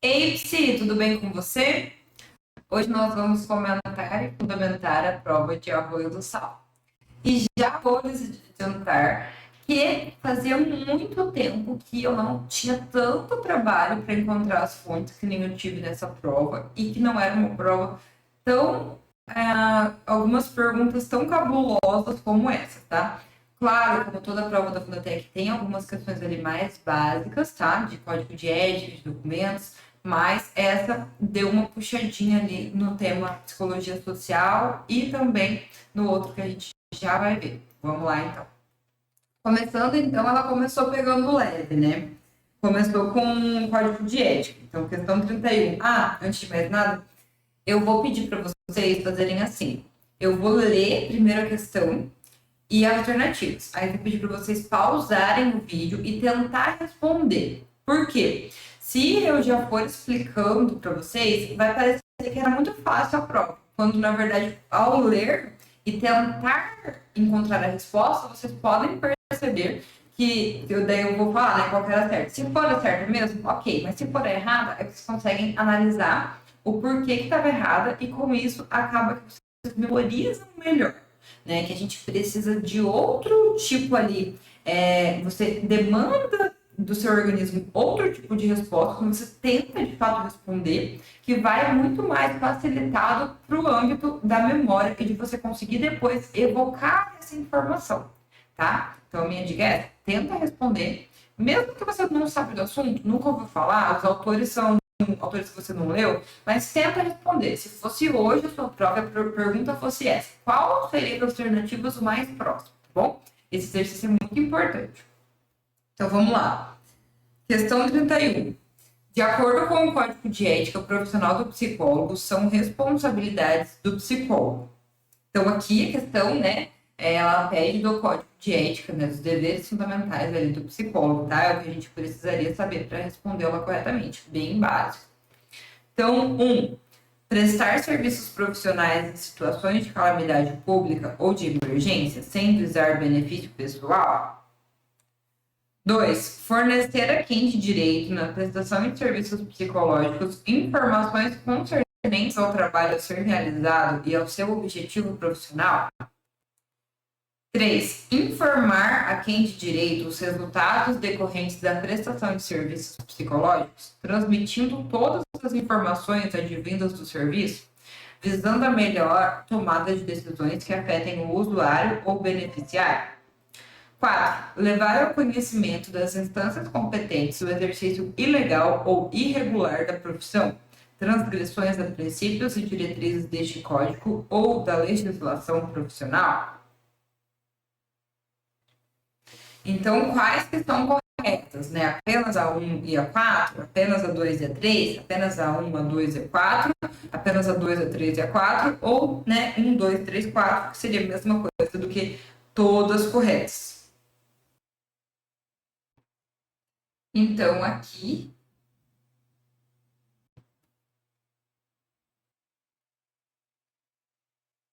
Ei, Psi, tudo bem com você? Hoje nós vamos comentar e fundamentar a prova de Arroio do Sal. E já vou lhes adiantar que fazia muito tempo que eu não tinha tanto trabalho para encontrar as fontes que nem eu tive nessa prova e que não era uma prova tão algumas perguntas tão cabulosas como essa, tá? Claro, como toda prova da Fundatec, tem algumas questões ali mais básicas, tá? De código de ética, de documentos, mas essa deu uma puxadinha ali no tema psicologia social e também no outro que a gente já vai ver. Vamos lá, então. Começando, então, ela começou pegando leve, né? Começou com código de ética. Então, questão 31. Antes de mais nada, eu vou pedir para vocês fazerem assim. Eu vou ler primeiro a questão e alternativas. Aí eu vou pedir para vocês pausarem o vídeo e tentar responder. Por quê? Se eu já for explicando para vocês, vai parecer que era muito fácil a prova, quando na verdade, ao ler e tentar encontrar a resposta, vocês podem perceber que daí eu vou falar, né, qual que era certo. Se for a certa mesmo, ok, mas se for a errada, vocês conseguem analisar o porquê que estava errada e com isso acaba que vocês memorizam melhor. Né, que a gente precisa de outro tipo ali, você demanda do seu organismo outro tipo de resposta, quando você tenta de fato responder, que vai muito mais facilitado para o âmbito da memória e de você conseguir depois evocar essa informação, tá? Então a minha dica é, tenta responder, mesmo que você não sabe do assunto, nunca ouviu falar, os autores são autores que você não leu, mas tenta responder. Se fosse hoje a sua prova, a pergunta fosse essa: qual seria das alternativas o mais próximo, tá bom? Esse exercício é muito importante. Então vamos lá. Questão 31. De acordo com o Código de Ética Profissional do Psicólogo, são responsabilidades do psicólogo. Então aqui a questão, né, ela pede do Código de Ética, né, dos deveres fundamentais ali do psicólogo, tá? É o que a gente precisaria saber para respondê-la corretamente, bem básico. Então, 1. Prestar serviços profissionais em situações de calamidade pública ou de emergência, sem visar benefício pessoal. 2. Fornecer a quem de direito, na prestação de serviços psicológicos, informações concernentes ao trabalho a ser realizado e ao seu objetivo profissional. 3. Informar a quem de direito os resultados decorrentes da prestação de serviços psicológicos, transmitindo todas as informações advindas do serviço, visando a melhor tomada de decisões que afetem o usuário ou beneficiário. 4. Levar ao conhecimento das instâncias competentes o exercício ilegal ou irregular da profissão, transgressões a princípios e diretrizes deste código ou da legislação profissional. Então, quais que estão corretas, né? Apenas a 1 e a 4, apenas a 2 e a 3, apenas a 1, a 2 e a 4, apenas a 2, a 3 e a 4, ou, né, 1, 2, 3, 4, que seria a mesma coisa do que todas corretas. Então, aqui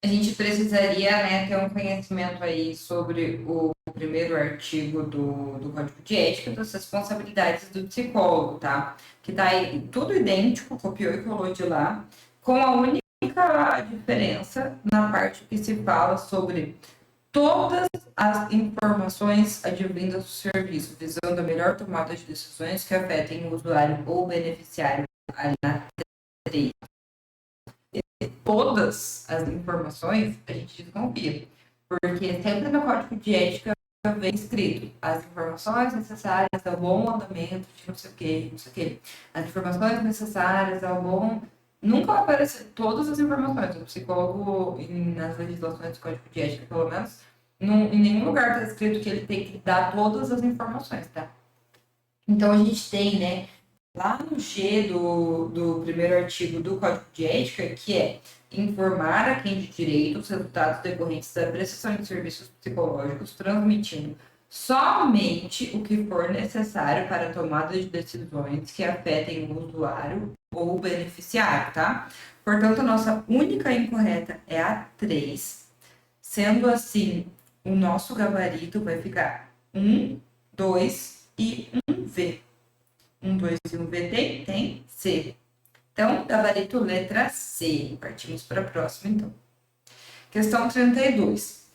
a gente precisaria, né, ter um conhecimento aí sobre o primeiro artigo do Código de Ética das responsabilidades do psicólogo, tá? Que tá aí tudo idêntico, copiou e colou de lá, com a única diferença na parte que se fala sobre todas as informações advindas do serviço, visando a melhor tomada de decisões que afetem o usuário ou beneficiário ali na 3. Todas as informações, a gente desconfia. Porque sempre no Código de Ética vem escrito as informações necessárias ao bom andamento de não sei o que, não sei o que. As informações necessárias ao bom... Nunca vai aparecer todas as informações. O psicólogo, nas legislações do Código de Ética, pelo menos, em nenhum lugar está escrito que ele tem que dar todas as informações, tá? Então, a gente tem, né, lá no G do primeiro artigo do Código de Ética, que é informar a quem de direito os resultados decorrentes da prestação de serviços psicológicos, transmitindo somente o que for necessário para a tomada de decisões que afetem o usuário ou o beneficiário, tá? Portanto, a nossa única incorreta é a 3. Sendo assim, o nosso gabarito vai ficar 1, 2 e 1V. 1, 2 e 1V tem? Tem. C. Então, gabarito letra C. Partimos para a próxima, então. Questão 32.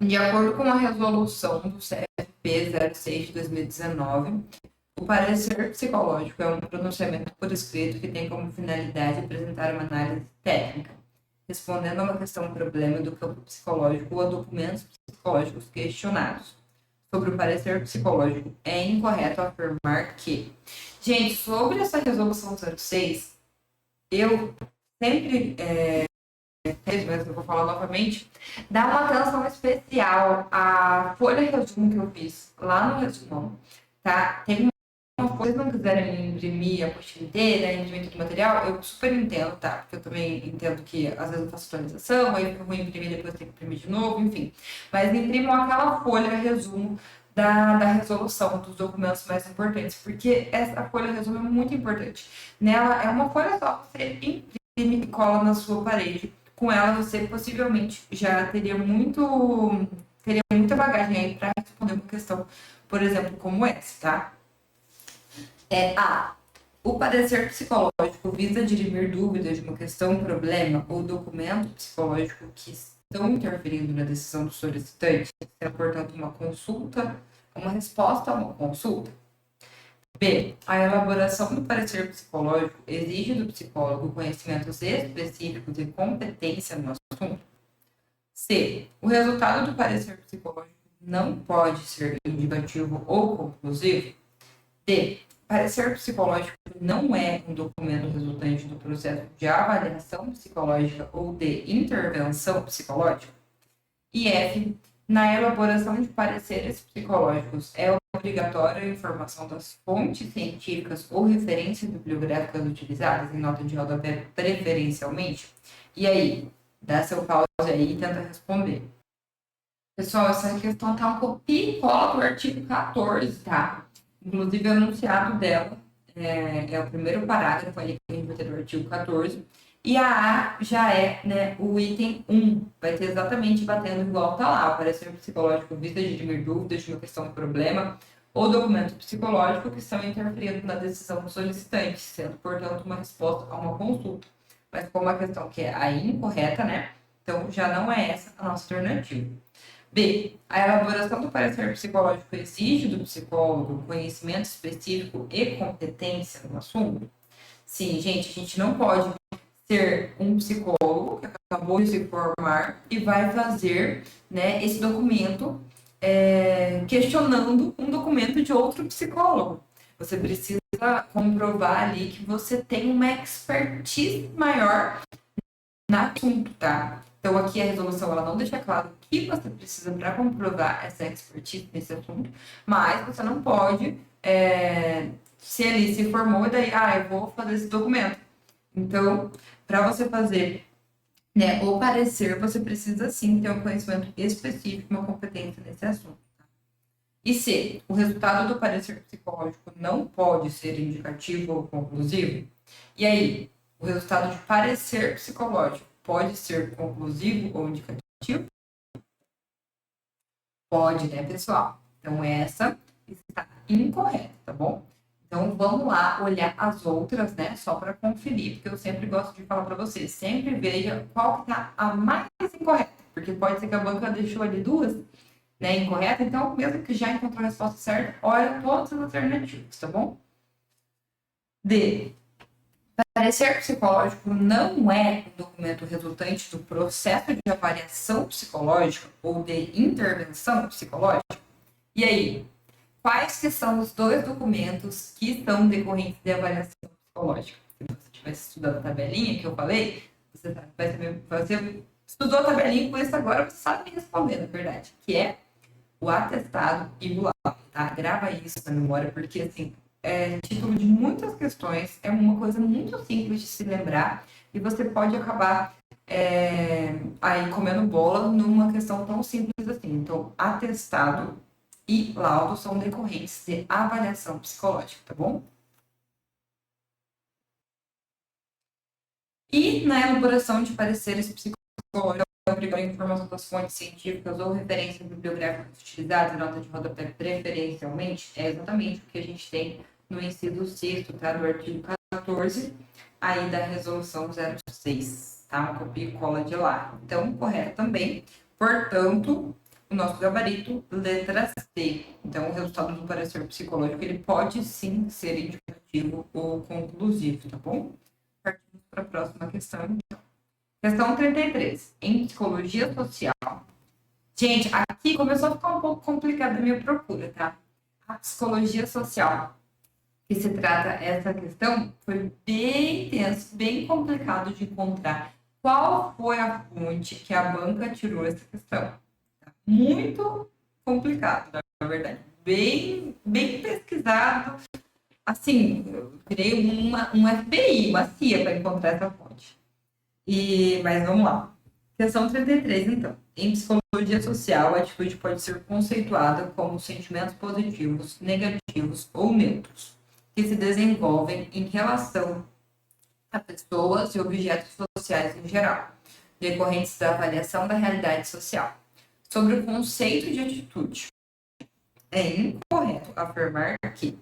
De acordo com a resolução do CFP 06 de 2019, o parecer psicológico é um pronunciamento por escrito que tem como finalidade apresentar uma análise técnica, respondendo a uma questão problema do campo psicológico ou a documentos psicológicos questionados. Sobre o parecer psicológico, é incorreto afirmar que... Gente, sobre essa resolução 06, eu sempre... mas eu vou falar novamente, dá uma atenção especial à folha resumo que eu fiz lá no resumão, tá? Tem uma coisa, se não quiserem imprimir a apostila inteira, imprimir todo o material, eu super entendo, tá? Porque eu também entendo que às vezes eu faço atualização, aí eu vou imprimir, depois eu tenho que imprimir de novo, enfim. Mas imprimam aquela folha resumo da resolução dos documentos mais importantes, porque essa folha resumo é muito importante. Nela é uma folha só, você imprime e cola na sua parede. Com ela, você possivelmente já teria muita bagagem aí para responder uma questão, por exemplo, como essa, tá? O parecer psicológico visa dirimir dúvidas de uma questão, problema ou documento psicológico que estão interferindo na decisão do solicitante, sendo, portanto, uma consulta, uma resposta a uma consulta. B. A elaboração do parecer psicológico exige do psicólogo conhecimentos específicos e competência no assunto. C. O resultado do parecer psicológico não pode ser indicativo ou conclusivo. D. Parecer psicológico não é um documento resultante do processo de avaliação psicológica ou de intervenção psicológica. E F. Na elaboração de pareceres psicológicos, é obrigatória a informação das fontes científicas ou referências bibliográficas utilizadas em nota de rodapé preferencialmente? E aí, dá seu pause aí e tenta responder. Pessoal, essa questão tá um pouquinho cola do artigo 14, tá? Inclusive, o enunciado dela é o primeiro parágrafo ali que a gente vai ter do artigo 14. E a A já é, né, o item 1. Vai ter exatamente batendo igual tá lá. O parecer psicológico visa dirimir dúvidas de uma questão, problema ou documento psicológico que estão interferindo na decisão do solicitante, sendo, portanto, uma resposta a uma consulta. Mas como a questão que é a incorreta, né? Então, já não é essa a nossa alternativa. B. A elaboração do parecer psicológico exige do psicólogo conhecimento específico e competência no assunto? Sim, gente, a gente não pode ser um psicólogo que acabou de se formar e vai fazer, né, esse documento questionando um documento de outro psicólogo. Você precisa comprovar ali que você tem uma expertise maior no assunto, tá? Então, aqui a resolução ela não deixa claro o que você precisa para comprovar essa expertise nesse assunto, mas você não pode, se ele se formou, e daí, eu vou fazer esse documento. Então, para você fazer, né, o parecer, você precisa sim ter um conhecimento específico, uma competência nesse assunto. Tá? E C, o resultado do parecer psicológico não pode ser indicativo ou conclusivo? E aí, o resultado de parecer psicológico pode ser conclusivo ou indicativo? Pode, né, pessoal? Então, essa está incorreta, tá bom? Então, vamos lá olhar as outras, né? Só para conferir, porque eu sempre gosto de falar para vocês. Sempre veja qual que tá a mais incorreta, porque pode ser que a banca deixou ali duas, né, incorreta. Então, mesmo que já encontrou a resposta certa, olha todas as alternativas, tá bom? D. Parecer psicológico não é um documento resultante do processo de avaliação psicológica ou de intervenção psicológica? E aí, quais que são os dois documentos que são decorrentes de avaliação psicológica? Se você tivesse estudado a tabelinha que eu falei, você vai saber, você estudou a tabelinha, por isso agora você sabe me responder, na verdade, que é o atestado e o laudo, tá? Grava isso na memória, porque, assim, título de muitas questões, é uma coisa muito simples de se lembrar, e você pode acabar aí comendo bola numa questão tão simples assim. Então, atestado e laudo são decorrentes de avaliação psicológica, tá bom? E na elaboração de pareceres psicológicos, obrigar a informação das fontes científicas ou referências bibliográficas utilizadas em nota de rodapé preferencialmente, é exatamente o que a gente tem no inciso 6º, tá, do artigo 14, aí da resolução 06, tá? Uma copia e cola de lá. Então, correto também. Portanto, o nosso gabarito, letra C. Então, o resultado do parecer psicológico, ele pode sim ser indicativo ou conclusivo, tá bom? Partimos para a próxima questão, então. Questão 33. Em psicologia social. Gente, aqui começou a ficar um pouco complicado a minha procura, tá? A psicologia social, que se trata essa questão, foi bem tenso, bem complicado de encontrar. Qual foi a fonte que a banca tirou essa questão? Muito complicado, na verdade. Bem pesquisado. Assim, eu criei um FBI, uma CIA para encontrar essa fonte. Mas vamos lá. Questão 33, então. Em psicologia social, a atitude pode ser conceituada como sentimentos positivos, negativos ou neutros, que se desenvolvem em relação a pessoas e objetos sociais em geral, decorrentes da avaliação da realidade social. Sobre o conceito de atitude, é incorreto afirmar que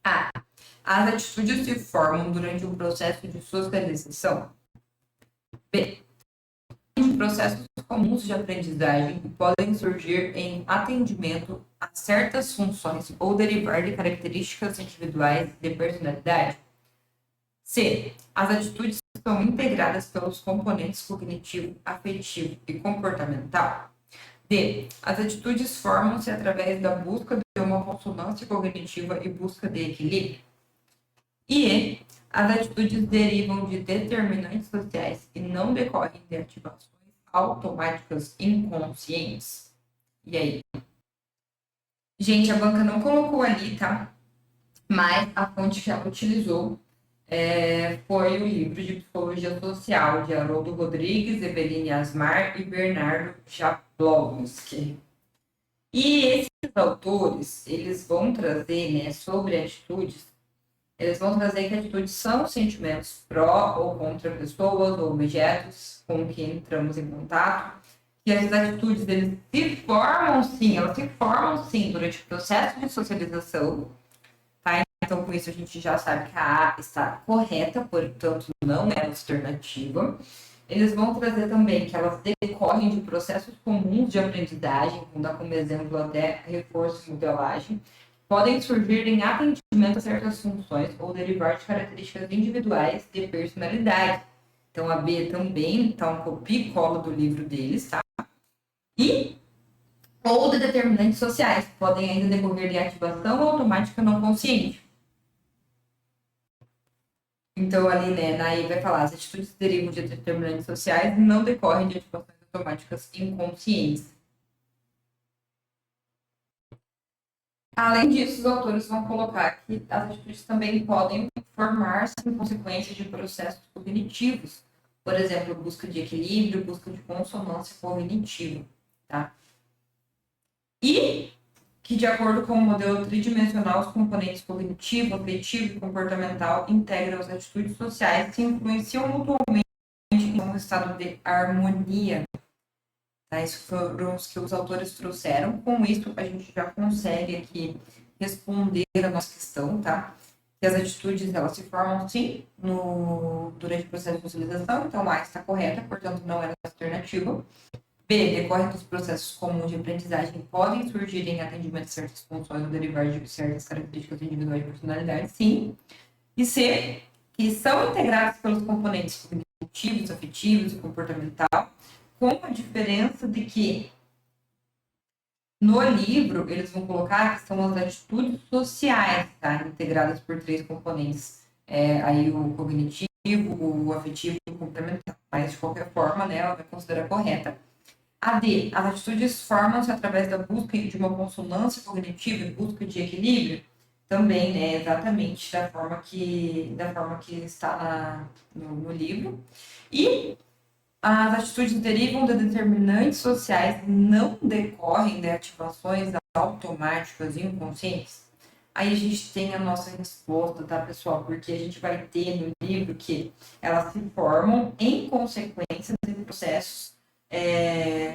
a. As atitudes se formam durante o processo de socialização. B. Processos comuns de aprendizagem que podem surgir em atendimento a certas funções ou derivar de características individuais de personalidade. C. As atitudes são integradas pelos componentes cognitivo, afetivo e comportamental. D. As atitudes formam-se através da busca de uma consonância cognitiva e busca de equilíbrio. E. As atitudes derivam de determinantes sociais e não decorrem de ativações automáticas inconscientes. E aí? Gente, a banca não colocou ali, tá? Mas a fonte que ela utilizou foi o livro de Psicologia Social de Haroldo Rodrigues, Eveline Asmar e Bernardo Jablonski. E esses autores, eles vão trazer, né, sobre atitudes, eles vão trazer que atitudes são sentimentos pró ou contra pessoas ou objetos com que entramos em contato, que as atitudes deles se formam sim, elas se formam sim durante o processo de socialização, tá? Então, com isso, a gente já sabe que a A está correta, portanto, não é alternativa. Eles vão trazer também que elas decorrem de processos comuns de aprendizagem, vou dar como exemplo até reforço e modelagem, podem surgir em atendimento a certas funções ou derivar de características individuais de personalidade. Então, a B também está um copia e cola do livro deles, tá? Ou de determinantes sociais, podem ainda decorrer de ativação automática não consciente. Então, ali, né, na I vai falar, as atitudes derivam de determinantes sociais e não decorrem de ativações automáticas inconscientes. Além disso, os autores vão colocar que as atitudes também podem formar-se em consequência de processos cognitivos, por exemplo, busca de equilíbrio, busca de consonância cognitiva, tá? E que, de acordo com o modelo tridimensional, os componentes cognitivo, afetivo e comportamental integram as atitudes sociais que se influenciam mutuamente em um estado de harmonia. Tá? Isso foram os que os autores trouxeram. Com isso, a gente já consegue aqui responder a nossa questão, tá? Que as atitudes, elas se formam, sim, durante o processo de socialização. Então, A está correta, portanto, não era alternativa. B, decorre dos processos comuns de aprendizagem que podem surgir em atendimento a certas funções ou derivar de certas características individuais de personalidade, sim. E C, que são integrados pelos componentes cognitivos, afetivos e comportamental, com a diferença de que no livro eles vão colocar que são as atitudes sociais, tá? Integradas por 3 componentes. Aí o cognitivo, o afetivo e o comportamental. Mas, de qualquer forma, né, ela vai considerar correta. A D, as atitudes formam-se através da busca de uma consonância cognitiva e busca de equilíbrio, também, né, exatamente da forma que está no livro. E as atitudes derivam de determinantes sociais, não decorrem de ativações automáticas e inconscientes. Aí a gente tem a nossa resposta, tá, pessoal? Porque a gente vai ter no livro que elas se formam em consequência de processos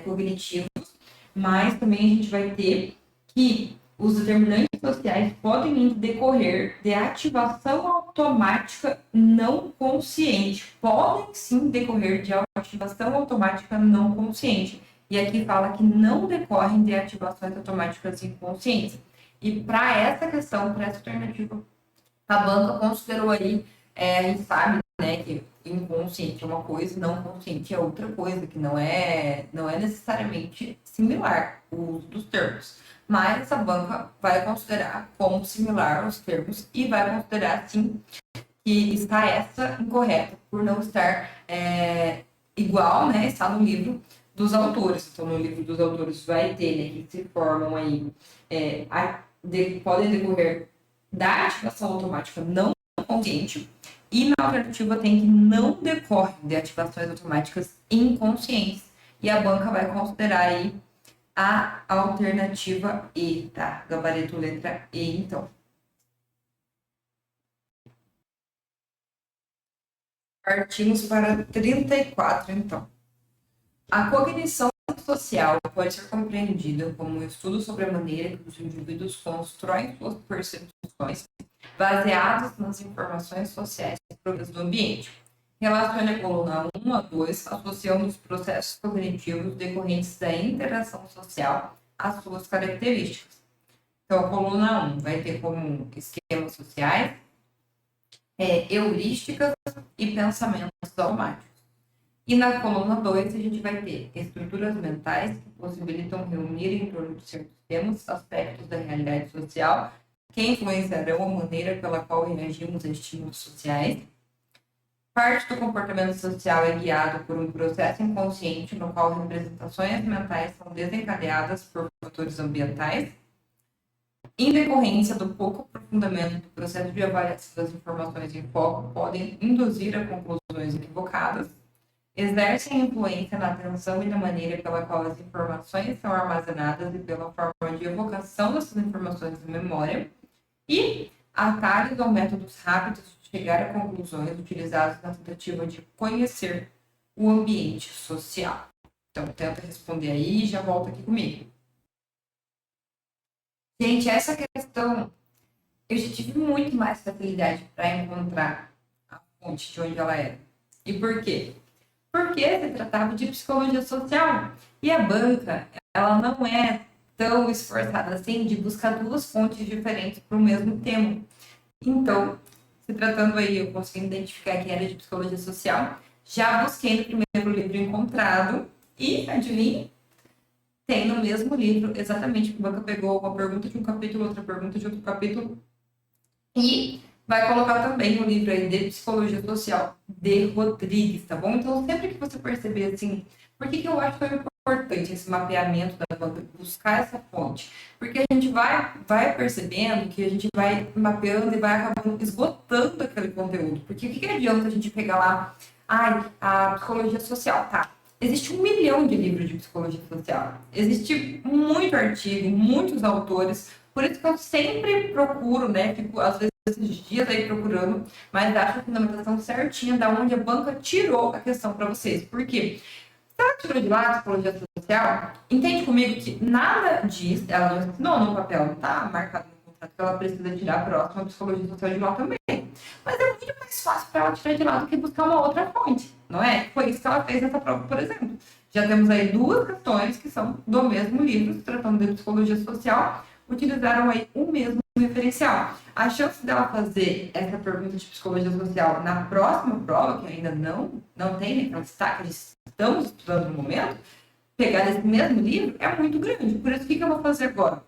cognitivos, mas também a gente vai ter que os determinantes sociais podem decorrer de ativação automática não consciente. Podem sim decorrer de ativação automática não consciente. E aqui fala que não decorrem de ativações automáticas inconscientes. E para essa questão, para essa alternativa, a banca considerou aí, a gente sabe, né, que inconsciente é uma coisa, não consciente é outra coisa, que não é necessariamente similar o uso dos termos. Mas essa banca vai considerar como similar os termos e vai considerar, sim, que está essa incorreta, por não estar igual, né, está no livro dos autores. Então, no livro dos autores vai ter, né, que se formam aí, podem decorrer da ativação automática não consciente, e na alternativa tem que não decorre de ativações automáticas inconscientes. E a banca vai considerar aí a alternativa E, tá? Gabarito letra E, então. Partimos para 34, então. A cognição social pode ser compreendida como um estudo sobre a maneira que os indivíduos constroem suas percepções baseadas nas informações sociais próprias do ambiente. Relacione a coluna 1 a 2, associando os processos cognitivos decorrentes da interação social às suas características. Então, a coluna 1 vai ter como esquemas sociais, heurísticas e pensamentos automáticos. E na coluna 2, a gente vai ter estruturas mentais que possibilitam reunir em torno de certos temas aspectos da realidade social que influenciarão a maneira pela qual reagimos a estímulos sociais. Parte do comportamento social é guiado por um processo inconsciente no qual representações mentais são desencadeadas por fatores ambientais. Em decorrência do pouco aprofundamento do processo de avaliação das informações em foco, podem induzir a conclusões equivocadas, exercem influência na atenção e na maneira pela qual as informações são armazenadas e pela forma de evocação dessas informações na memória, e atalhos ou métodos rápidos de chegar a conclusões utilizados na tentativa de conhecer o ambiente social. Então, tenta responder aí e já volta aqui comigo. Gente, essa questão, eu já tive muito mais facilidade para encontrar a fonte de onde ela era. E por quê? Porque se tratava de psicologia social. E a banca, ela não é tão esforçada assim de buscar duas fontes diferentes para o mesmo tema. Então, se tratando aí, eu consegui identificar que era de psicologia social, já busquei no primeiro livro encontrado e, adivinha, tem no mesmo livro, exatamente, que a banca pegou uma pergunta de um capítulo, outra pergunta de outro capítulo, e vai colocar também o livro aí de Psicologia Social, de Rodrigues, tá bom? Então, sempre que você perceber, assim, por que eu acho que é importante esse mapeamento da banca, buscar essa fonte? Porque a gente vai percebendo que a gente vai mapeando e vai acabando esgotando aquele conteúdo. Porque o que adianta a gente pegar lá, a psicologia social, tá? Existe 1 milhão de livros de psicologia social. Existe muito artigo, muitos autores. Por isso que eu sempre procuro, né? Fico, às vezes, esses dias aí procurando, mas acho a fundamentação certinha da onde a banca tirou a questão para vocês. Por quê? Se ela tirou de lá a psicologia social, entende comigo que nada diz, ela não ensinou no papel, não está marcado no contrato que ela precisa tirar a próxima psicologia social de lá também. Mas é muito mais fácil para ela tirar de lá do que buscar uma outra fonte, não é? Foi isso que ela fez nessa prova, por exemplo. Já temos aí 2 questões que são do mesmo livro, se tratando de psicologia social, utilizaram aí o mesmo referencial. A chance dela fazer essa pergunta de psicologia social na próxima prova, que ainda não tem, né, que é um destaque, estamos estudando no momento, pegar esse mesmo livro é muito grande. Por isso, o que eu vou fazer agora?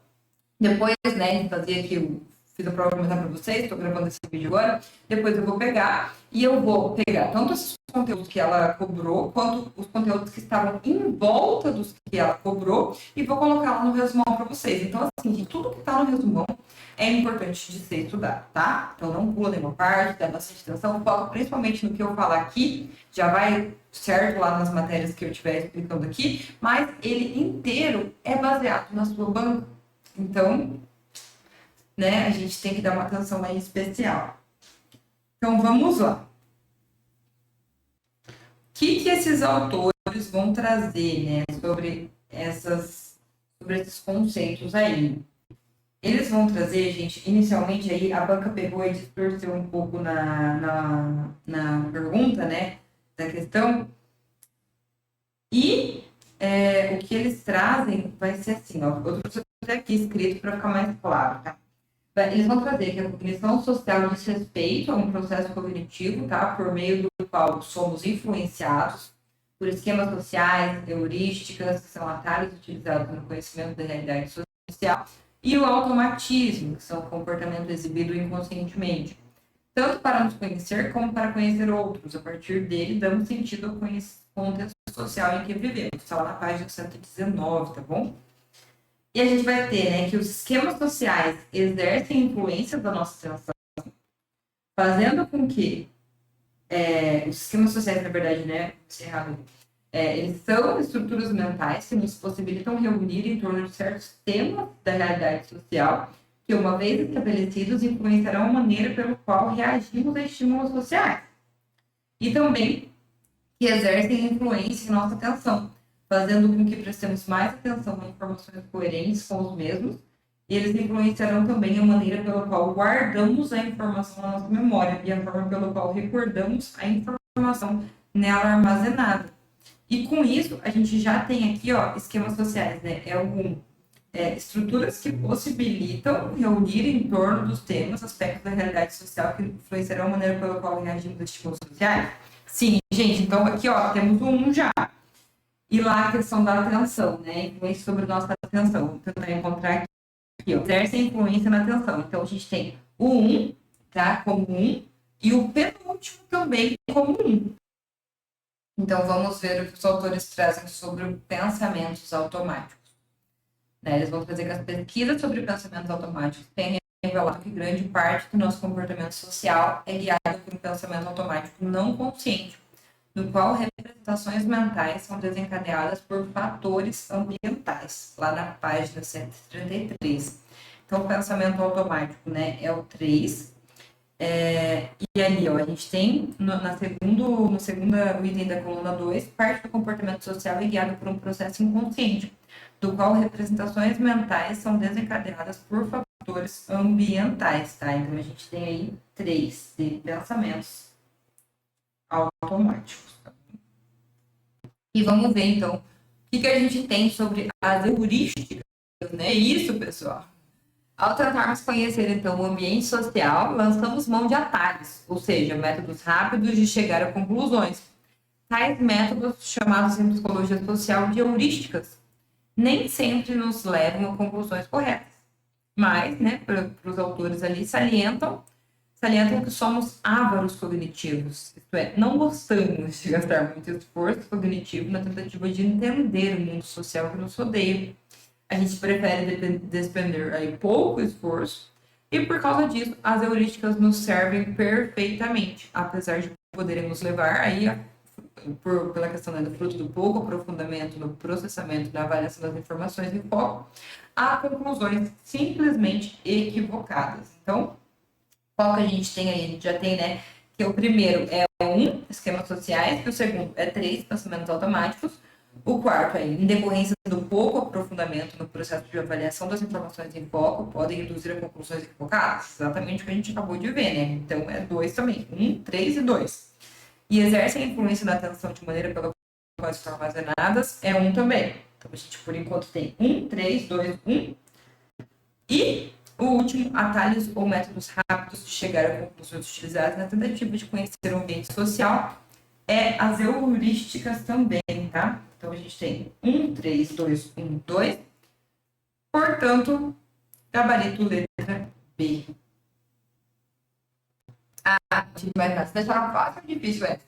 Depois, né, de fazer aqui fiz a prova comentar para vocês, estou gravando esse vídeo agora, depois eu vou pegar e eu vou pegar tanto os conteúdos que ela cobrou, quanto os conteúdos que estavam em volta dos que ela cobrou e vou colocar lá no resumão para vocês. Então, assim, tudo que está no resumão é importante de ser estudado, tá? Então, não pula nenhuma parte, dá bastante atenção, foca principalmente no que eu falar aqui, já vai certo lá nas matérias que eu estiver explicando aqui, mas ele inteiro é baseado na sua banca. Então, né, a gente tem que dar uma atenção aí especial. Então, vamos lá. O que esses autores vão trazer, né, sobre esses conceitos aí? Eles vão trazer, gente, inicialmente aí a banca pegou e distorceu um pouco na pergunta, né, da questão. E o que eles trazem vai ser assim, ó, eu trouxe até aqui escrito para ficar mais claro, tá? Eles vão trazer que a cognição social diz respeito a um processo cognitivo, tá? Por meio do qual somos influenciados por esquemas sociais, heurísticas, que são atalhos utilizados no conhecimento da realidade social, e o automatismo, que são comportamento exibido inconscientemente, tanto para nos conhecer como para conhecer outros. A partir dele, damos sentido ao contexto social em que vivemos. Está lá na página 119, tá bom? E a gente vai ter, né, que os esquemas sociais exercem influência da nossa atenção, fazendo com que os esquemas sociais, na verdade, né, eles são estruturas mentais que nos possibilitam reunir em torno de certos temas da realidade social, que, uma vez estabelecidos, influenciarão a maneira pelo qual reagimos a estímulos sociais. E também que exercem influência em nossa atenção, fazendo com que prestemos mais atenção a informações coerentes com os mesmos, e eles influenciarão também a maneira pela qual guardamos a informação na nossa memória e a forma pela qual recordamos a informação nela armazenada. E com isso, a gente já tem aqui, ó, esquemas sociais, né? Estruturas que possibilitam reunir em torno dos temas aspectos da realidade social que influenciarão a maneira pela qual reagimos a estímulos sociais. Sim, gente, então aqui, ó, temos um já. E lá a questão da atenção, né? Influência sobre nossa atenção. Vou tentar encontrar aqui, ó. Exerce influência na atenção. Então, a gente tem o 1, tá? Como 1, e o penúltimo também como 1. Então, vamos ver o que os autores trazem sobre pensamentos automáticos. Né? Eles vão trazer que as pesquisas sobre pensamentos automáticos têm revelado que grande parte do nosso comportamento social é guiado por um pensamento automático não consciente, no qual representações mentais são desencadeadas por fatores ambientais, lá na página 133. Então, o pensamento automático, né, é o 3. E ali, ó, a gente tem, no segundo item da coluna 2, parte do comportamento social é guiado por um processo inconsciente, do qual representações mentais são desencadeadas por fatores ambientais, tá? Então, a gente tem aí 3 de pensamentos automáticos. Tá? E vamos ver, então, o que a gente tem sobre as heurísticas, né? É isso, pessoal. Ao tentarmos conhecer, então, o ambiente social, lançamos mão de atalhos, ou seja, métodos rápidos de chegar a conclusões. Tais métodos, chamados em psicologia social de heurísticas, nem sempre nos levam a conclusões corretas. Mas, né, para os autores ali, salientam que somos ávaros cognitivos, isto é, não gostamos de gastar muito esforço cognitivo na tentativa de entender o mundo social que nos rodeia. A gente prefere despender aí pouco esforço, e por causa disso, as heurísticas nos servem perfeitamente, apesar de poderem nos levar aí, pela questão, né, do fruto do pouco aprofundamento no processamento da avaliação das informações em foco, a conclusões simplesmente equivocadas. Então, qual que a gente tem aí? A gente já tem, né, que o primeiro é 1, esquemas sociais, que o segundo é 3, pensamentos automáticos, o quarto é, em decorrência do pouco aprofundamento no processo de avaliação das informações em foco, podem induzir a conclusões equivocadas, exatamente o que a gente acabou de ver, né? Então, é 2 também, 1, 3 e 2. E exercem a influência na atenção de maneira pela qual estão armazenadas, é 1 também. Então, a gente, por enquanto, tem 1, 3, 2, 1. E o último, atalhos ou métodos rápidos de chegar a conclusões utilizadas na tentativa de conhecer o ambiente social, é as heurísticas também, tá? Então, a gente tem 1, 3, 2, 1, 2. Portanto, gabarito letra B. Gente, vai fácil. Você achava fácil ou difícil essa?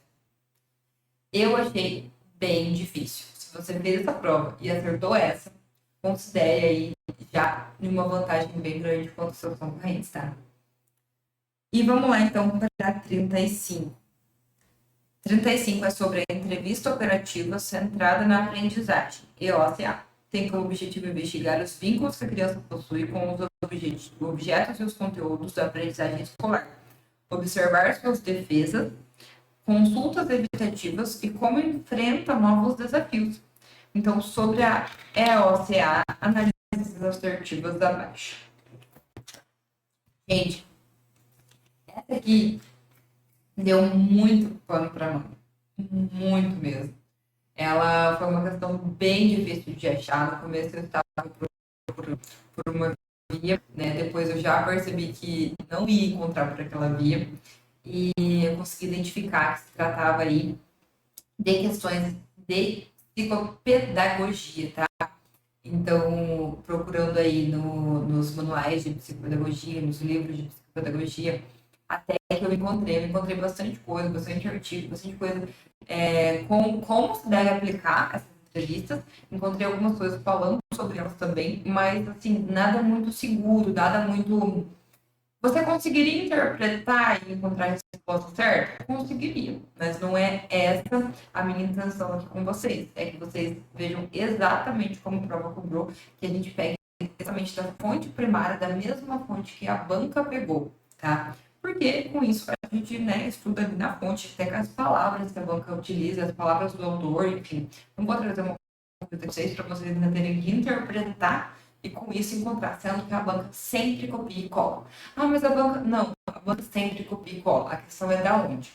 Eu achei bem difícil. Se você fez essa prova e acertou essa, considere aí já uma vantagem bem grande contra os seus concorrentes, tá? E vamos lá, então, para 35. 35 é sobre a entrevista operativa centrada na aprendizagem, EOCA. Tem como objetivo investigar os vínculos que a criança possui com os objetos e os conteúdos da aprendizagem escolar, observar suas defesas, consultas evitativas e como enfrenta novos desafios. Então, sobre a EOCA, analise as assertivas abaixo. Gente, essa aqui deu muito pano para manga. Muito mesmo. Ela foi uma questão bem difícil de achar. No começo eu estava por uma via, né? Depois eu já percebi que não ia encontrar por aquela via. E eu consegui identificar que se tratava aí de questões de psicopedagogia, tá? Então, procurando aí nos manuais de psicopedagogia, nos livros de psicopedagogia, até que eu encontrei bastante coisa, bastante artigo, bastante coisa com como se deve aplicar essas entrevistas. Encontrei algumas coisas falando sobre elas também, mas assim, nada muito seguro, nada muito. Você conseguiria interpretar e encontrar a resposta certa? Conseguiria, mas não é essa a minha intenção aqui com vocês. É que vocês vejam exatamente como prova cobrou, que a gente pega exatamente da fonte primária, da mesma fonte que a banca pegou, tá? Porque com isso a gente, né, estuda ali na fonte, até com as palavras que a banca utiliza, as palavras do autor, enfim. Não vou trazer uma coisa para vocês ainda terem que interpretar e com isso encontrar, sendo que a banca sempre copia e cola. Ah, mas a banca. Não, a banca sempre copia e cola. A questão é da onde?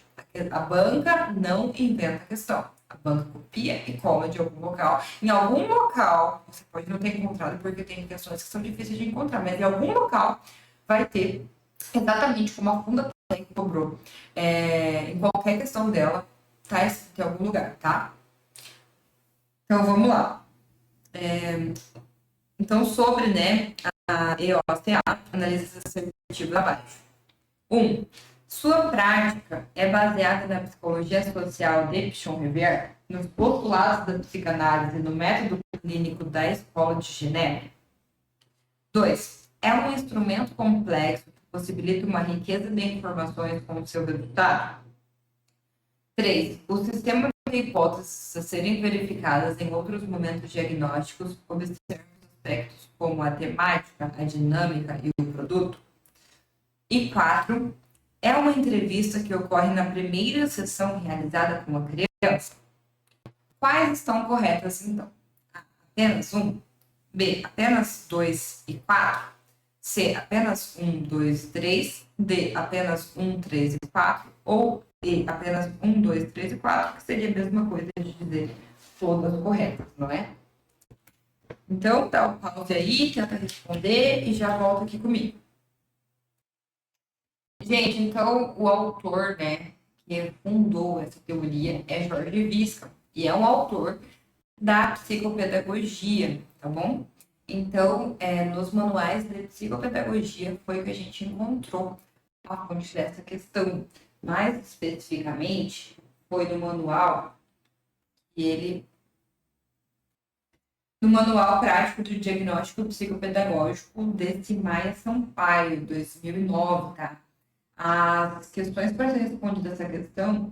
A banca não inventa a questão. A banca copia e cola de algum local. Em algum local, você pode não ter encontrado, porque tem questões que são difíceis de encontrar, mas em algum local vai ter exatamente como a Funda cobrou. Em qualquer questão dela, tá escrito em algum lugar, tá? Então vamos lá. Então, sobre, né, a EOCA, analisa assertiva abaixo. 1. Sua prática é baseada na psicologia social de Pichon-Rivière, nos postulados da psicanálise e no método clínico da Escola de Genebra. 2. É um instrumento complexo que possibilita uma riqueza de informações com o seu resultado. 3. O sistema de hipóteses a serem verificadas em outros momentos diagnósticos observa aspectos como a temática, a dinâmica e o produto. E 4. É uma entrevista que ocorre na primeira sessão realizada com uma criança. Quais estão corretas, então? A, apenas 1. B, apenas 2 e 4. C, apenas 1, 2, 3. D, apenas 1, 3 e 4. Ou E, apenas 1, 2, 3 e 4, que seria a mesma coisa de dizer todas corretas, não é? Então, dá um pause aí, tenta responder e já volta aqui comigo. Gente, então o autor, né, que fundou essa teoria é Jorge Visca, e é um autor da psicopedagogia, tá bom? Então, nos manuais de psicopedagogia foi que a gente encontrou a fonte dessa questão. Mais especificamente, foi no manual que ele no Manual Prático do Diagnóstico Psicopedagógico desse Maia Sampaio, 2009, tá? As questões para ser respondida essa questão,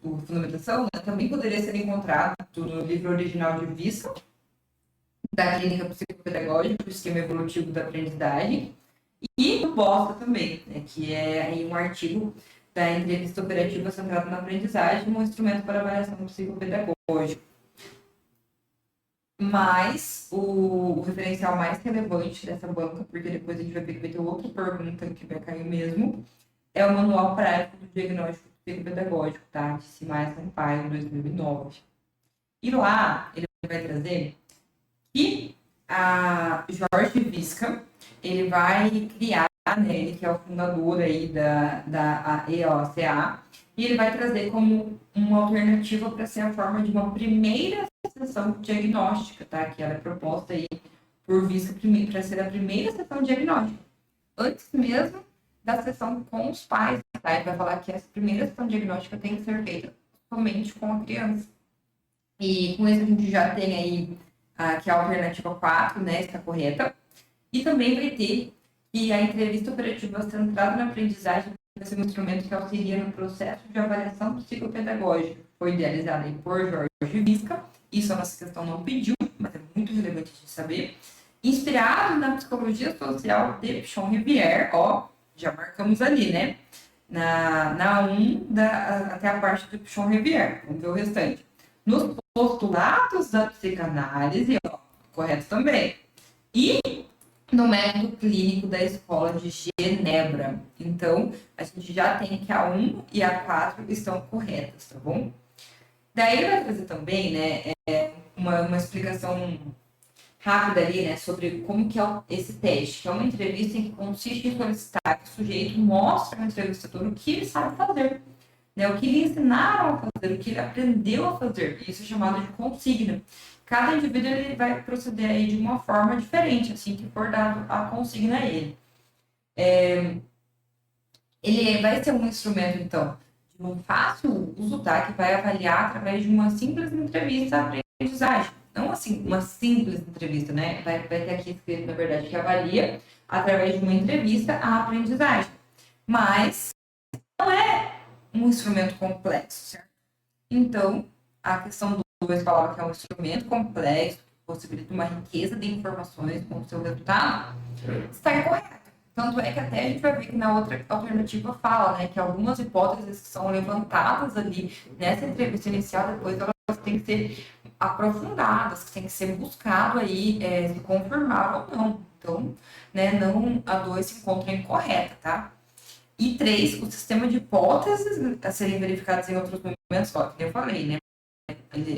o fundamentação, né, também poderia ser encontrado no livro original de Visca, da Clínica Psicopedagógica, do Esquema Evolutivo da Aprendizagem, e do Bosta também, né, que é aí um artigo da entrevista operativa centrada na aprendizagem, um instrumento para avaliação psicopedagógica. Mas o referencial mais relevante dessa banca, porque depois a gente vai ver que vai ter outra pergunta que vai cair mesmo, é o Manual Prático do Diagnóstico Psicopedagógico, tá? De Simaia Sampaio, 2009. E lá ele vai trazer que a Jorge Visca, ele vai criar, né, ele que é o fundador aí da EOCA, e ele vai trazer como uma alternativa para ser a forma de uma primeira sessão diagnóstica, tá? Que ela é proposta aí por Visca para ser a primeira sessão diagnóstica. Antes mesmo da sessão com os pais, tá? Ele vai falar que essa primeira sessão diagnóstica tem que ser feita somente com a criança. E com isso a gente já tem aí que a alternativa 4, né, está correta. E também vai ter que a entrevista operativa centrada na aprendizagem vai ser um instrumento que auxilia no processo de avaliação psicopedagógica. Foi idealizada aí por Jorge Visca. Isso a nossa questão não pediu, mas é muito relevante de saber. Inspirado na psicologia social de Pichon-Rivière, ó, já marcamos ali, né? Na 1, até a parte do Pichon-Rivière. Vamos ver o restante. Nos postulados da psicanálise, ó, correto também. E no método clínico da Escola de Genebra. Então, a gente já tem que a 1 e a 4 estão corretas, tá bom? Daí vai trazer também, né, uma explicação rápida ali, né, sobre como que é esse teste, que é uma entrevista em que consiste em solicitar que o sujeito mostre ao entrevistador o que ele sabe fazer, né, o que lhe ensinaram a fazer, o que ele aprendeu a fazer. Isso é chamado de consigna. Cada indivíduo ele vai proceder aí de uma forma diferente, assim que for dado a consigna a ele. Ele vai ser um instrumento, então, de um fácil uso, tá? Que vai avaliar através de uma simples entrevista a aprendizagem. Não assim, uma simples entrevista, né? Vai ter aqui escrito, na verdade, que avalia através de uma entrevista a aprendizagem. Mas não é um instrumento complexo, certo? Então, a questão do 2 falava que é um instrumento complexo, que possibilita uma riqueza de informações com o seu resultado, está incorreto. Tanto é que até a gente vai ver que na outra alternativa fala, né, que algumas hipóteses que são levantadas ali nessa entrevista inicial, depois elas têm que ser aprofundadas, que tem que ser buscado aí se confirmar ou não. Então, né, não a 2 se encontra incorreta, tá? E 3, o sistema de hipóteses a serem verificadas em outros momentos, só que eu falei, né?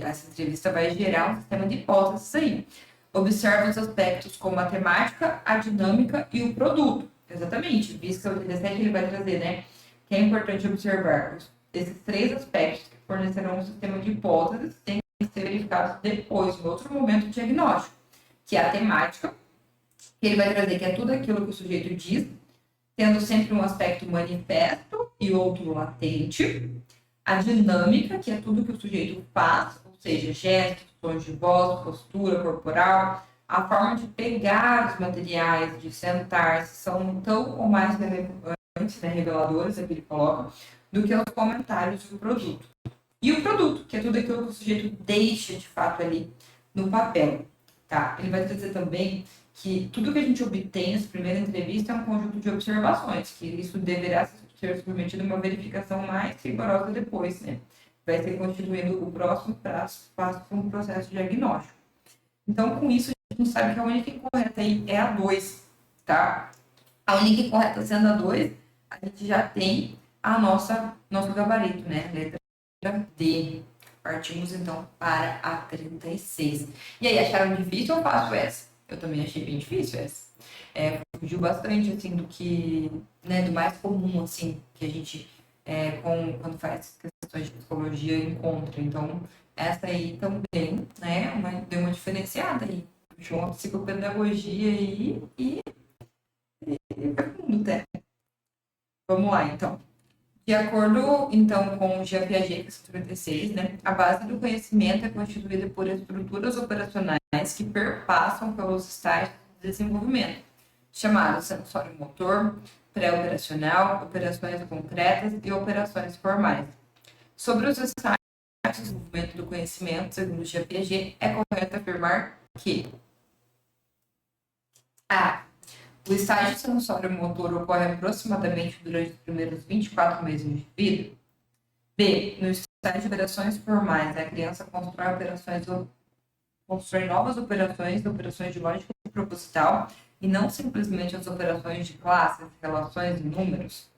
Essa entrevista vai gerar um sistema de hipóteses aí. Observa os aspectos como a temática, a dinâmica e o produto. Exatamente, visto que é o 87 ele vai trazer, né? Que é importante observar esses 3 aspectos que fornecerão um sistema de hipóteses que tem que ser verificados depois, em outro momento diagnóstico, que é a temática, que ele vai trazer que é tudo aquilo que o sujeito diz, tendo sempre um aspecto manifesto e outro latente. A dinâmica, que é tudo que o sujeito faz, ou seja, gestos, tons de voz, postura corporal, a forma de pegar os materiais, de sentar, se são tão ou mais relevantes, né, reveladores, aqui ele coloca, do que os comentários do produto. E o produto, que é tudo aquilo que o sujeito deixa de fato ali no papel. Tá? Ele vai dizer também que tudo que a gente obtém nessa primeira entrevista é um conjunto de observações, que isso deverá ser submetido a uma verificação mais rigorosa depois, né? Vai ser constituindo o próximo passo para um processo diagnóstico. Então, com isso, a gente sabe que a única incorreta aí é a 2, tá? A única incorreta sendo a 2, a gente já tem a nosso gabarito, né? Letra D. Partimos, então, para a 36. E aí, acharam difícil ou fácil essa? Eu também achei bem difícil essa. Fugiu bastante, assim, do que, né, do mais comum, assim, que a gente, quando faz questões de psicologia, encontra. Então, essa aí também, né, deu uma diferenciada aí. Puxou uma psicopedagogia aí e foi fundo até. Vamos lá, então. De acordo, então, com o Jean Piaget, que é 36, né, a base do conhecimento é constituída por estruturas operacionais que perpassam pelos estágios de desenvolvimento, chamados sensório-motor, pré-operacional, operações concretas e operações formais. Sobre os estágios de desenvolvimento do conhecimento, segundo o Jean Piaget, é correto afirmar que a o estágio sensório-motor ocorre aproximadamente durante os primeiros 24 meses de vida. B. No estágio de operações formais, a criança constrói novas operações de lógica proposital, e não simplesmente as operações de classes, relações e números.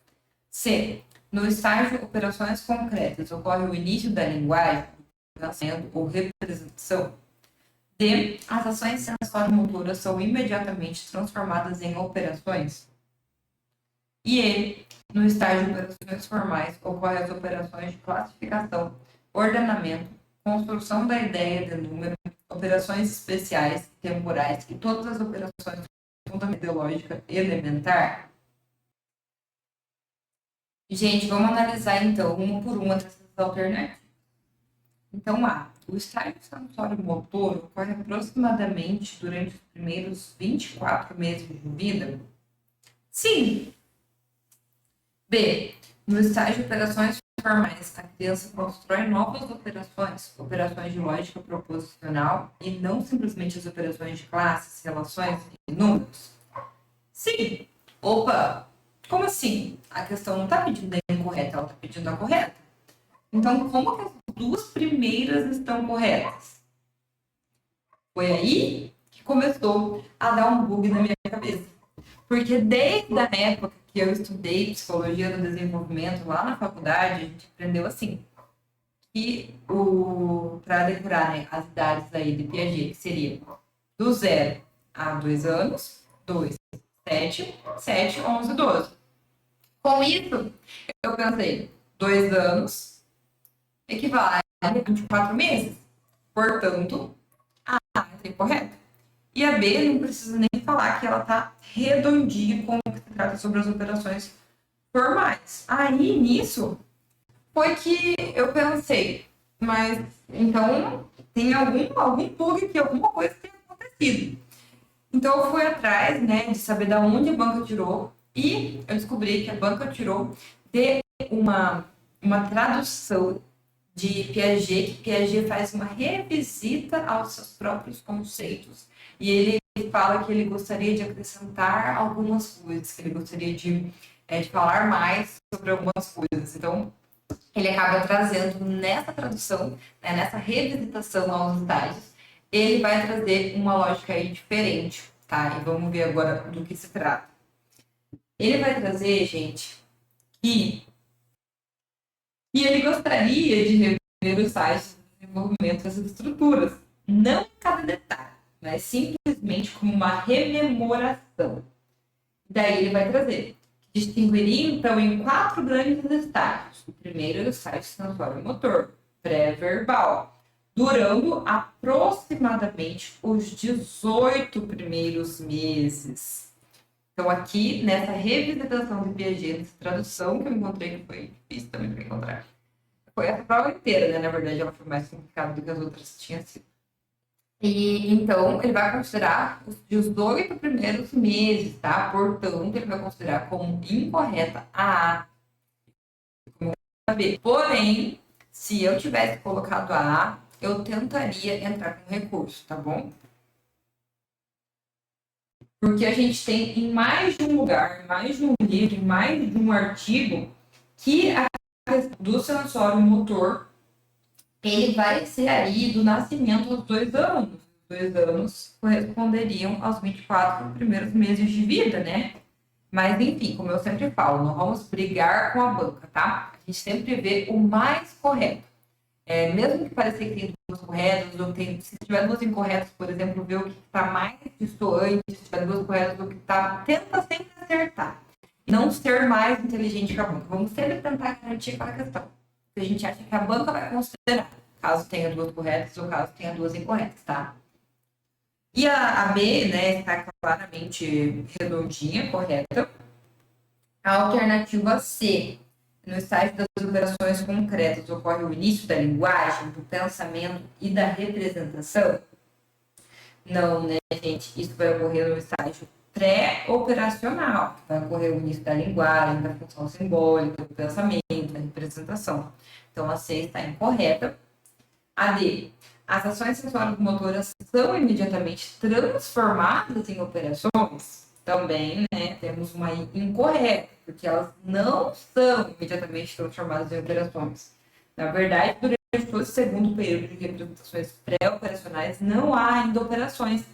C. No estágio de operações concretas, ocorre o início da linguagem, pensamento ou representação. D. As ações sensório-motoras são imediatamente transformadas em operações. E E. No estágio de operações formais, ocorrem as operações de classificação, ordenamento, construção da ideia de número, operações especiais, temporais e todas as operações fundamentais de lógica elementar. Gente, vamos analisar então uma por uma dessas alternativas. Então, A. O estágio sensório-motor ocorre aproximadamente durante os primeiros 24 meses de vida? Sim. B. No estágio de operações formais, a criança constrói novas operações de lógica proposicional e não simplesmente as operações de classes, relações e números? Sim. Opa! Como assim? A questão não está pedindo a incorreta, ela está pedindo a correta. Então, como que as duas primeiras estão corretas? Foi aí que começou a dar um bug na minha cabeça. Porque desde a época que eu estudei psicologia do desenvolvimento lá na faculdade, a gente aprendeu assim, que para decorar, né, as idades aí de Piaget, que seria do 0 a 2 anos, 2, 7, 7, 11, 12. Com isso, eu pensei, 2 anos equivale a 24 meses. Portanto, A é correta. E a B, não precisa nem falar que ela está redondinha com o que se trata sobre as operações formais. Aí, nisso, foi que eu pensei, mas então tem algum bug aqui, alguma coisa que tem acontecido. Então eu fui atrás, né, de saber da onde a banca tirou e eu descobri que a banca tirou de uma tradução de Piaget, que Piaget faz uma revisita aos seus próprios conceitos. E ele fala que ele gostaria de acrescentar algumas coisas, que ele gostaria de falar mais sobre algumas coisas. Então, ele acaba trazendo nessa tradução, né, nessa revisitação aos estágios, ele vai trazer uma lógica aí diferente, tá? E vamos ver agora do que se trata. Ele vai trazer, gente, que ele gostaria de rever os sites de desenvolvimento dessas estruturas, não em cada detalhe, mas simplesmente como uma rememoração. Daí ele vai trazer distinguiria, então, em 4 grandes estágios. O primeiro é o estágio sensório-motor, pré-verbal, durando aproximadamente os 18 primeiros meses. Então, aqui, nessa revisitação de Piaget, nessa tradução que eu encontrei, que foi difícil também para encontrar, foi a prova inteira, né? Na verdade, ela foi mais complicada do que as outras tinham sido. E então ele vai considerar os 18 primeiros meses, tá? Portanto, ele vai considerar como incorreta a A. Porém, se eu tivesse colocado a A, eu tentaria entrar com recurso, tá bom? Porque a gente tem em mais de um lugar, em mais de um livro, em mais de um artigo, que a questão do sensório motor, ele vai ser aí do nascimento aos 2 anos. 2 anos corresponderiam aos 24 primeiros meses de vida, né? Mas, enfim, como eu sempre falo, não vamos brigar com a banca, tá? A gente sempre vê o mais correto. Mesmo que pareça que tem duas corretas, ou se tiver duas incorretas, por exemplo, ver o que está mais distoante, se tiver duas corretas, o que está... Tenta sempre acertar. E não ser mais inteligente que a banca. Vamos sempre tentar garantir aquela questão. Que a gente acha que a banca vai considerar, caso tenha duas corretas ou caso tenha duas incorretas, tá? E a B, né, está claramente redondinha, correta. A alternativa C, no estágio das operações concretas, ocorre o início da linguagem, do pensamento e da representação? Não, né, gente? Isso vai ocorrer no estágio pré-operacional, vai ocorrer o início da linguagem, da função simbólica, do pensamento, da representação. Então, a C está incorreta. A D, as ações sensório-motoras são imediatamente transformadas em operações? Também, né, temos uma incorreta, porque elas não são imediatamente transformadas em operações. Na verdade, durante todo o segundo período de representações pré-operacionais, não há ainda operações,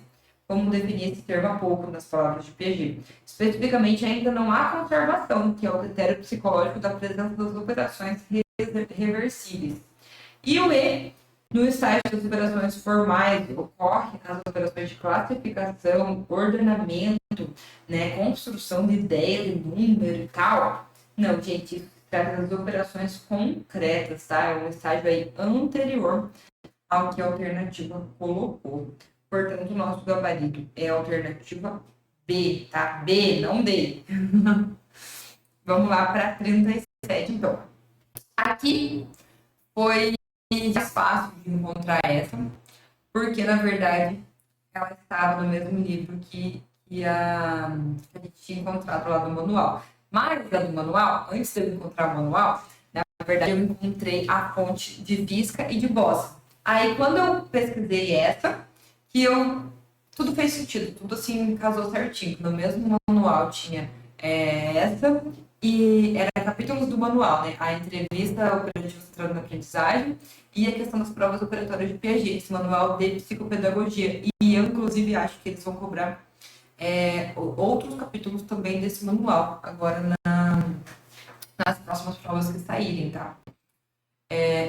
como definir esse termo há pouco nas palavras de Piaget. Especificamente, ainda não há conservação, que é o critério psicológico da presença das operações reversíveis. E o E, no estágio das operações formais, ocorrem as operações de classificação, ordenamento, né, construção de ideia, de número e tal. Não, gente, isso se trata das operações concretas, tá? É um estágio aí anterior ao que a alternativa colocou. Portanto, o nosso gabarito é a alternativa B, tá? B, não D. Vamos lá para 37, então. Aqui foi mais fácil de encontrar essa, porque, na verdade, ela estava no mesmo livro que a gente tinha encontrado lá no manual. Mas, lá no manual, antes de eu encontrar o manual, na verdade, eu encontrei a fonte de Visca e de Bossa. Aí, quando eu pesquisei essa, tudo fez sentido, tudo assim casou certinho. No mesmo manual tinha essa, e era capítulos do manual, né? A entrevista operativa centrada na aprendizagem e a questão das provas operatórias de Piaget, esse manual de psicopedagogia. E eu, inclusive, acho que eles vão cobrar outros capítulos também desse manual, agora nas próximas provas que saírem, tá?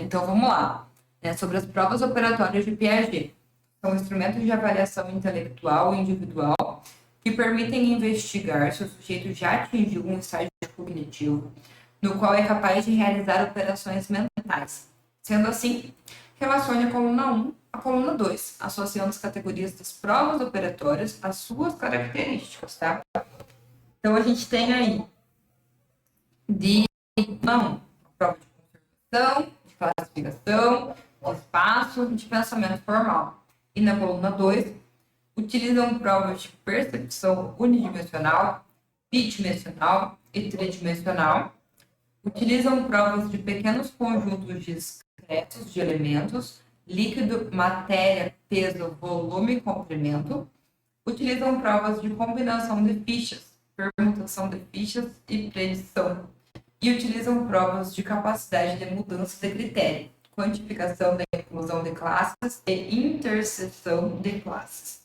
Então, vamos lá. Sobre as provas operatórias de Piaget. São instrumentos de avaliação intelectual e individual que permitem investigar se o sujeito já atingiu um estágio cognitivo no qual é capaz de realizar operações mentais. Sendo assim, relacione a coluna 1 à coluna 2, associando as categorias das provas operatórias às suas características, tá? Então, a gente tem aí de não, prova de conservação, de classificação, de espaço e de pensamento formal. E na coluna 2, utilizam provas de percepção unidimensional, bidimensional e tridimensional. Utilizam provas de pequenos conjuntos discretos de elementos, líquido, matéria, peso, volume e comprimento. Utilizam provas de combinação de fichas, permutação de fichas e predição. E utilizam provas de capacidade de mudança de critério, quantificação da inclusão de classes e interseção de classes.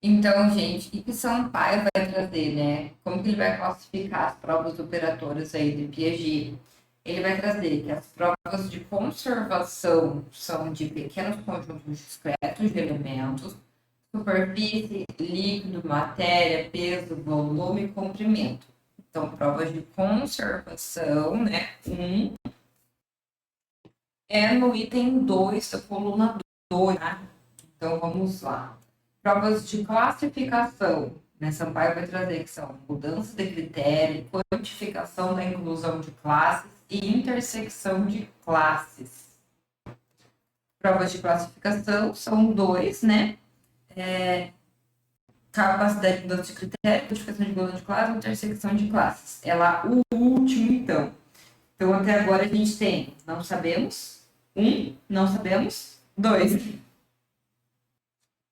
Então, gente, o que Sampaio vai trazer, né? Como que ele vai classificar as provas operatórias aí de Piaget? Ele vai trazer que as provas de conservação são de pequenos conjuntos discretos de elementos, superfície, líquido, matéria, peso, volume e comprimento. Então, provas de conservação, né? É no item 2 da coluna 2, né? Então, vamos lá. Provas de classificação, né? Sampaio vai trazer que são mudança de critério, quantificação da inclusão de classes e intersecção de classes. Provas de classificação são 2, né? Capacidade de mudança de critério, quantificação de inclusão de classes e intersecção de classes. É lá o último, então. Então, até agora a gente tem não sabemos, não sabemos, 2.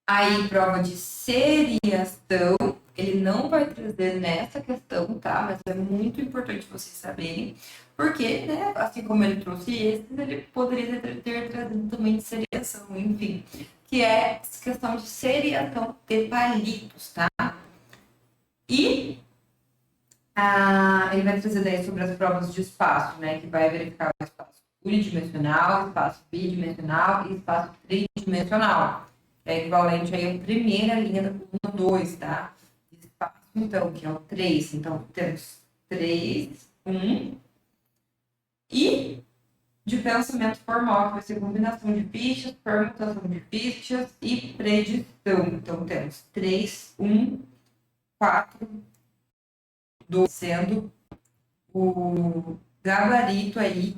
Aí, prova de seriação, ele não vai trazer nessa questão, tá? Mas é muito importante vocês saberem, porque, né, assim como ele trouxe esse, ele poderia ter trazido também de seriação, enfim, que é questão de seriação de palitos, tá? E ele vai trazer daí sobre as provas de espaço, né, que vai verificar o espaço unidimensional, espaço bidimensional e espaço tridimensional. É equivalente aí à primeira linha da coluna 2, tá? Espaço, então, que é o 3. Então, temos 3, 1. E de pensamento formal, que vai ser combinação de fichas, permutação de fichas e predição. Então, temos 3, 1, 4, 2, sendo o gabarito aí,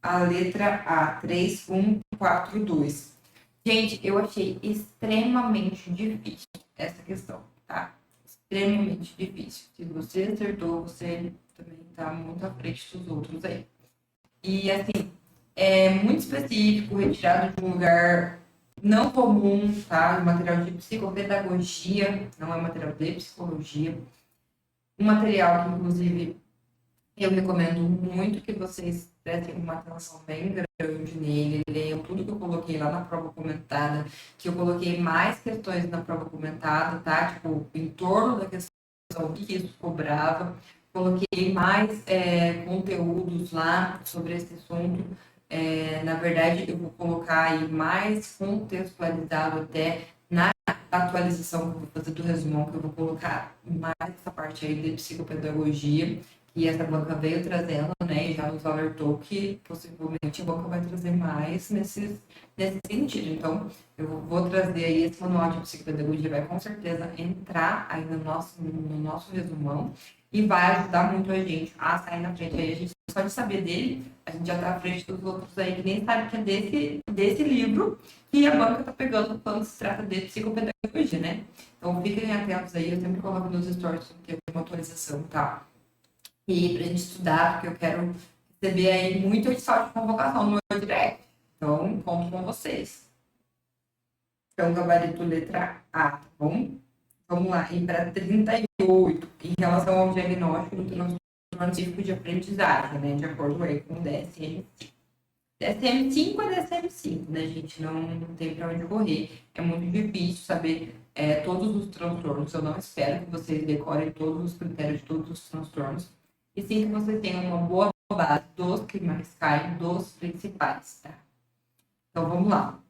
a letra A, 3, 1, 4, 2. Gente, eu achei extremamente difícil essa questão, tá? Extremamente difícil. Se você acertou, você também tá muito à frente dos outros aí. E, assim, é muito específico, retirado de um lugar não comum, tá? Um material de psicopedagogia, não é material de psicologia. Um material que, inclusive, eu recomendo muito que vocês prestem uma atenção bem grande nele, leiam tudo que eu coloquei lá na prova comentada, que eu coloquei mais questões na prova comentada, tá? Tipo, em torno da questão, o que isso cobrava. Coloquei mais conteúdos lá sobre esse assunto. Na verdade, eu vou colocar aí mais contextualizado até na atualização que eu vou fazer do resumão, que eu vou colocar mais essa parte aí de psicopedagogia, que essa banca veio trazendo, né, e já nos alertou que possivelmente a banca vai trazer mais nesse sentido. Então, eu vou trazer aí esse manual de psicopedagogia, vai com certeza entrar aí no nosso resumão e vai ajudar muito a gente a sair na frente aí. A gente só de saber dele, a gente já está à frente dos outros aí que nem sabe que é desse livro que a banca está pegando quando se trata de psicopedagogia, né? Então, fiquem atentos aí, eu sempre coloco nos stories que tem uma atualização, tá? E para a gente estudar, porque eu quero receber aí muito edital de convocação no meu direct. Então, conto com vocês. Então, gabarito letra A, tá bom? Vamos lá, e para 38, em relação ao diagnóstico do transtorno psíquico de aprendizagem, né? De acordo aí com o DSM. DSM-5 é DSM-5, né, gente? Não tem para onde correr. É muito difícil saber todos os transtornos. Eu não espero que vocês decorem todos os critérios de todos os transtornos. E sim que vocês tenham uma boa base dos que mais caem, dos principais, tá? Então, vamos lá.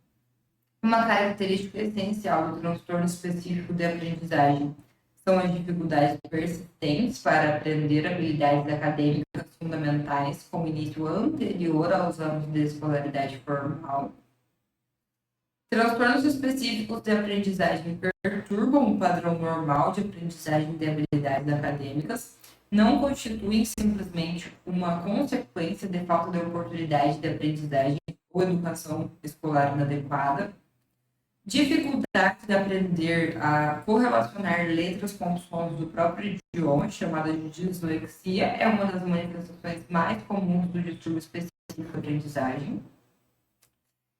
Uma característica essencial do transtorno específico de aprendizagem são as dificuldades persistentes para aprender habilidades acadêmicas fundamentais com início anterior aos anos de escolaridade formal. Transtornos específicos de aprendizagem perturbam o padrão normal de aprendizagem de habilidades acadêmicas, não constituem simplesmente uma consequência de falta de oportunidade de aprendizagem ou educação escolar inadequada. Dificuldade de aprender a correlacionar letras com sons do próprio idioma, chamada de dislexia, é uma das manifestações mais comuns do distúrbio específico de aprendizagem.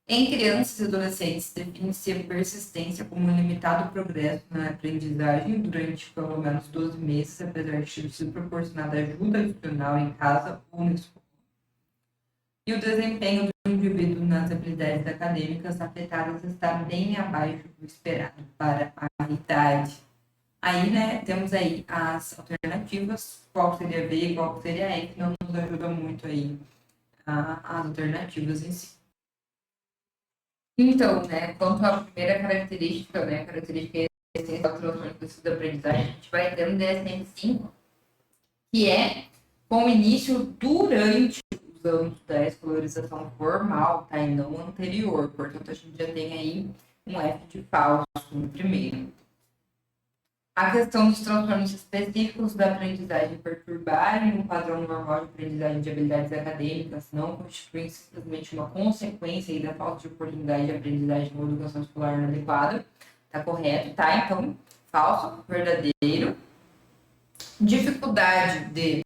Em crianças e adolescentes, define-se a persistência como um limitado progresso na aprendizagem durante pelo menos 12 meses, apesar de ter sido proporcionada ajuda adicional em casa ou na escola. E o desempenho do indivíduo nas habilidades acadêmicas afetadas está bem abaixo do esperado para a idade. Aí, né, temos aí as alternativas, qual seria B e qual seria E, que não nos ajuda muito aí as alternativas em si. Então, né, quanto à primeira característica, né, característica essencial do transtorno específico da aprendizagem, a gente vai ter no DSM-5, que é com início durante os anos da escolarização formal, tá, e não anterior. Portanto, a gente já tem aí um F de falso no primeiro. A questão dos transtornos específicos da aprendizagem perturbarem o padrão normal de aprendizagem de habilidades acadêmicas não constituem simplesmente uma consequência da falta de oportunidade de aprendizagem ou educação escolar inadequada. Tá correto, tá? Então, falso, verdadeiro. Dificuldade de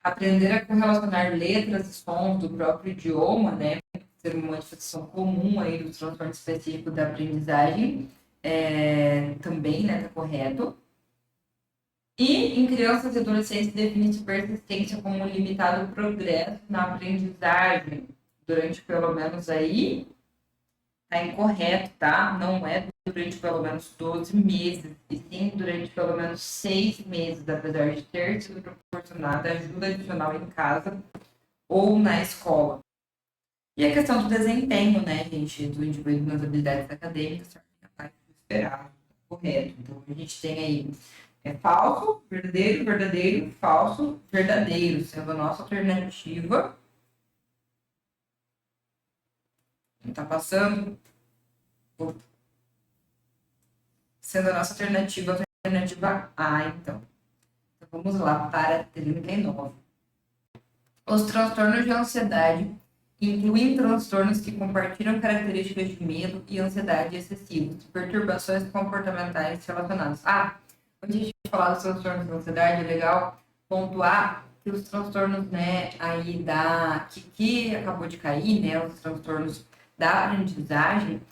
aprender a correlacionar letras e sons do próprio idioma, né? Ser uma manifestação comum aí do transtorno específico da aprendizagem. Também, né, tá correto. E em crianças e adolescentes define-se persistência como um limitado progresso na aprendizagem durante pelo menos aí, tá incorreto, tá? Não é durante pelo menos 12 meses, e sim durante pelo menos 6 meses, apesar de ter sido proporcionada ajuda adicional em casa ou na escola. E a questão do desempenho, né, gente, do indivíduo nas habilidades acadêmicas, esperado, correto. Então, a gente tem aí falso, verdadeiro, verdadeiro, falso, verdadeiro, sendo a nossa alternativa. Tá passando? Sendo a nossa alternativa A, então. Então, vamos lá para 39. Os transtornos de ansiedade incluem transtornos que compartilham características de medo e ansiedade excessivos, perturbações comportamentais relacionadas. Antes de falar dos transtornos de ansiedade, é legal pontuar que os transtornos, né, aí que acabou de cair, né, os transtornos da aprendizagem,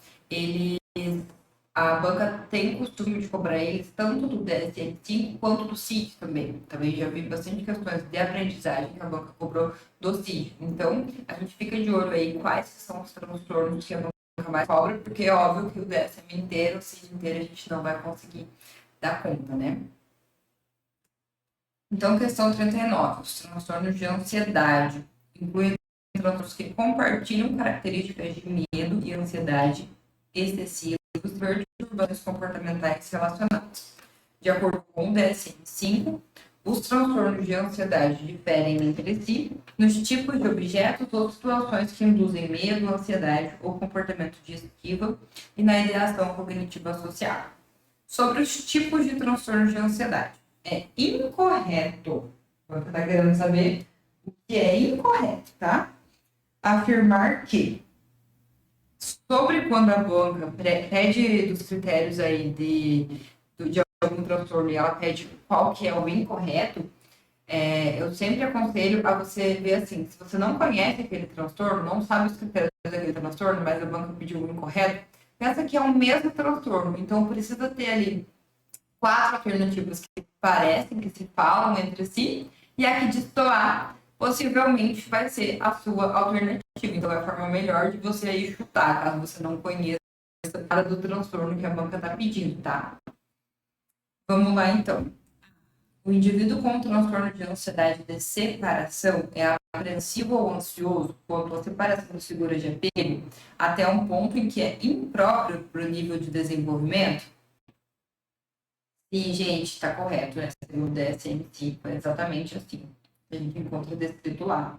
a banca tem o costume de cobrar eles tanto do DSM-5 quanto do CID também. Também já vi bastante questões de aprendizagem que a banca cobrou do CID. Então, a gente fica de olho aí quais são os transtornos que a banca mais cobra, porque é óbvio que o DSM inteiro, o CID inteiro, a gente não vai conseguir dar conta, né? Então, questão 39, os transtornos de ansiedade incluem transtornos que compartilham características de medo e ansiedade excessivos, perturbações comportamentais relacionadas. De acordo com o DSM-5, os transtornos de ansiedade diferem entre si nos tipos de objetos ou situações que induzem medo, ansiedade ou comportamento de esquiva e na ideação cognitiva associada. Sobre os tipos de transtornos de ansiedade. É incorreto, você está querendo saber o que é incorreto, tá? Afirmar que sobre quando a banca pede dos critérios aí de algum transtorno e ela pede qual que é o incorreto, eu sempre aconselho a você ver assim, se você não conhece aquele transtorno, não sabe os critérios daquele transtorno, mas a banca pediu o incorreto, pensa que é o mesmo transtorno, então precisa ter ali 4 alternativas que parecem, que se falam entre si, e a que destoar, possivelmente vai ser a sua alternativa. Então, é a forma melhor de você aí chutar, caso você não conheça a área do transtorno que a banca está pedindo, tá? Vamos lá, então. O indivíduo com transtorno de ansiedade de separação é apreensivo ou ansioso quanto à separação de figuras de apego até um ponto em que é impróprio para o nível de desenvolvimento? Sim, gente, está correto, né? O DSM-5 é exatamente assim. A gente encontra descrito lá.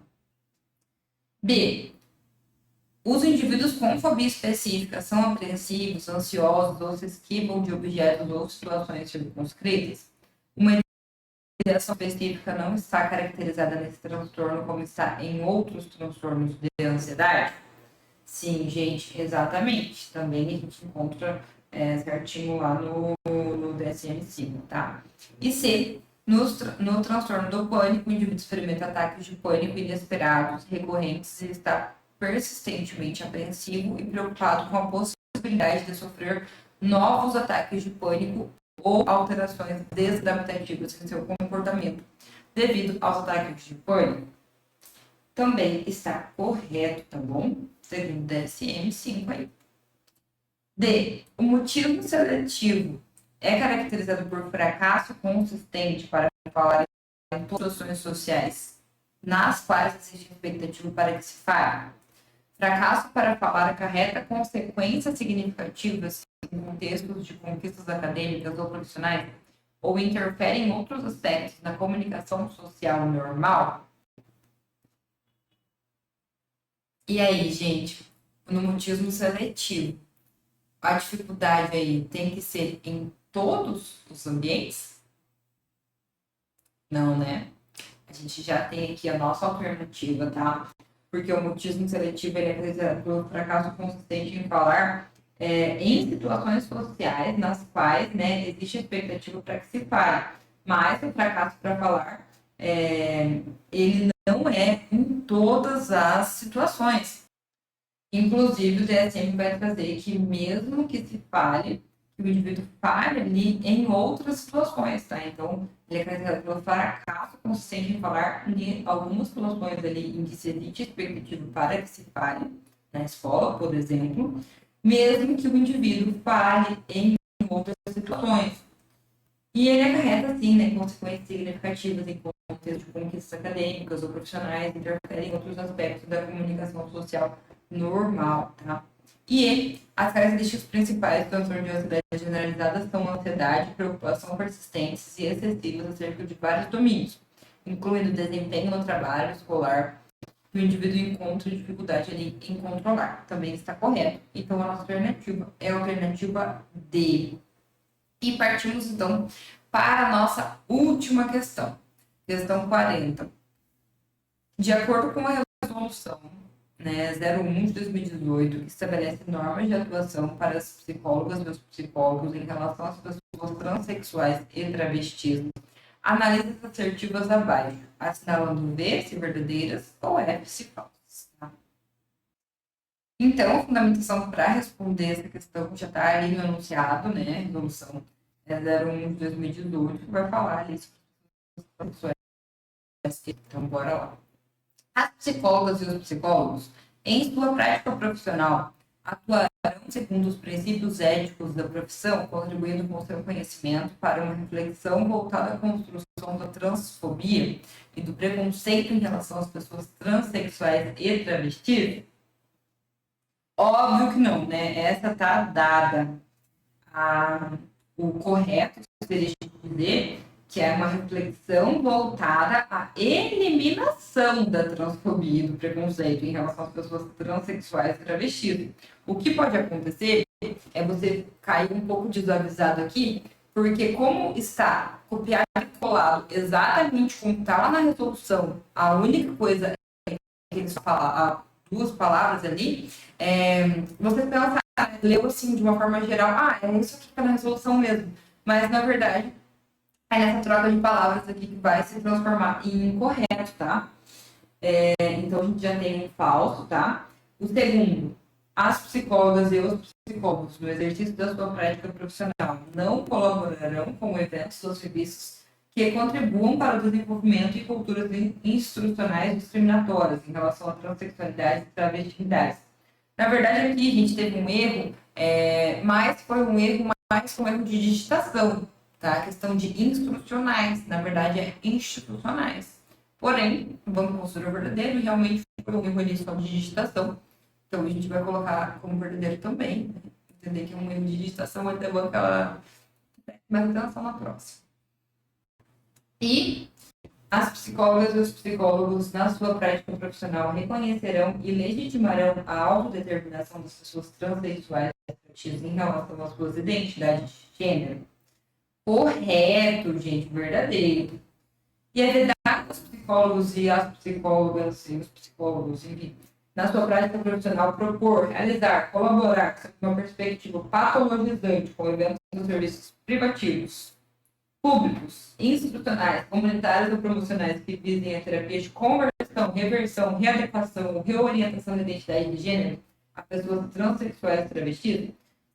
B. Os indivíduos com fobia específica são apreensivos, ansiosos ou se esquivam de objetos ou situações circunscritas? Uma ideação específica não está caracterizada nesse transtorno como está em outros transtornos de ansiedade? Sim, gente, exatamente. Também a gente encontra certinho lá no DSM-5, tá? E C. No transtorno do pânico, o indivíduo experimenta ataques de pânico inesperados, recorrentes e está persistentemente apreensivo e preocupado com a possibilidade de sofrer novos ataques de pânico ou alterações desadaptativas em seu comportamento devido aos ataques de pânico. Também está correto, tá bom? Segundo o DSM-5 aí. D. O motivo seletivo é caracterizado por fracasso consistente para falar em todas as situações sociais nas quais existe expectativa para que se fale. Fracasso para falar acarreta consequências significativas em contextos de conquistas acadêmicas ou profissionais ou interfere em outros aspectos da comunicação social normal? E aí, gente, no mutismo seletivo, a dificuldade aí tem que ser em todos os ambientes? Não, né? A gente já tem aqui a nossa alternativa, tá? Porque o mutismo seletivo ele é caracterizado pelo fracasso consistente em falar em situações sociais nas quais, né, existe expectativa para que se fale. Mas o fracasso para falar, ele não é em todas as situações. Inclusive, o DSM vai trazer que mesmo que se fale, que o indivíduo fale ali em outras situações, tá? Então, ele é caracterizado pelo fracasso consistente em falar em algumas situações ali em que se existe expectativa para que se fale, na escola, por exemplo, mesmo que o indivíduo fale em outras situações. E ele acarreta, assim, né, consequências significativas em contexto de conquistas acadêmicas ou profissionais, interfere em outros aspectos da comunicação social normal, tá? E as características principais do transtorno de ansiedade generalizada são ansiedade, preocupação persistentes e excessivas acerca de vários domínios, incluindo desempenho no trabalho escolar, que o indivíduo encontra dificuldade ali em controlar. Também está correto. Então, a nossa alternativa é a alternativa D. E partimos, então, para a nossa última questão. Questão 40. De acordo com a resolução, né, 01 de 2018, que estabelece normas de atuação para as psicólogas e os psicólogos em relação às pessoas transexuais e travestis, analisa as assertivas abaixo, assinalando V se verdadeiras ou F se falsas. Tá? Então, a fundamentação para responder essa questão já está ali no enunciado, né, resolução 01 de 2018, que vai falar ali sobre as pessoas. Então, bora lá. As psicólogas e os psicólogos, em sua prática profissional, atuarão segundo os princípios éticos da profissão, contribuindo com seu conhecimento para uma reflexão voltada à construção da transfobia e do preconceito em relação às pessoas transexuais e travestis? Óbvio que não, né? Essa tá dada. O correto seria dizer que é uma reflexão voltada à eliminação da transfobia e do preconceito em relação às pessoas transexuais e travestis. O que pode acontecer é você cair um pouco desavisado aqui, porque como está copiado e colado exatamente como está lá na resolução, a única coisa que eles falam, duas palavras ali, você pensa, leu assim de uma forma geral, é isso aqui que está na resolução mesmo. Mas, na verdade, é nessa troca de palavras aqui que vai se transformar em incorreto, tá? Então, a gente já tem um falso, tá? O segundo, as psicólogas e os psicólogos, no exercício da sua prática profissional, não colaborarão com eventos ou serviços que contribuam para o desenvolvimento de culturas institucionais discriminatórias em relação à transexualidade e travestilidade. Na verdade, aqui a gente teve um erro, mas foi um erro de digitação, tá? A questão de instrucionais, na verdade é institucionais. Porém, vamos considerar verdadeiro e realmente foi um erro ali só de digitação. Então a gente vai colocar como verdadeiro também, né? Entender que é um erro de digitação, até banca ela mais atenção na próxima. E as psicólogas e os psicólogos, na sua prática profissional, reconhecerão e legitimarão a autodeterminação das pessoas transexuais em relação às suas identidades de gênero. Correto, gente, verdadeiro. E é verdade que os psicólogos e as psicólogas e os psicólogos, enfim, na sua prática profissional, propor, realizar, colaborar com uma perspectiva patologizante com eventos e serviços privativos, públicos, institucionais, comunitários ou promocionais que visem a terapia de conversão, reversão, readequação ou reorientação da identidade de gênero a pessoas transexuais e travestis?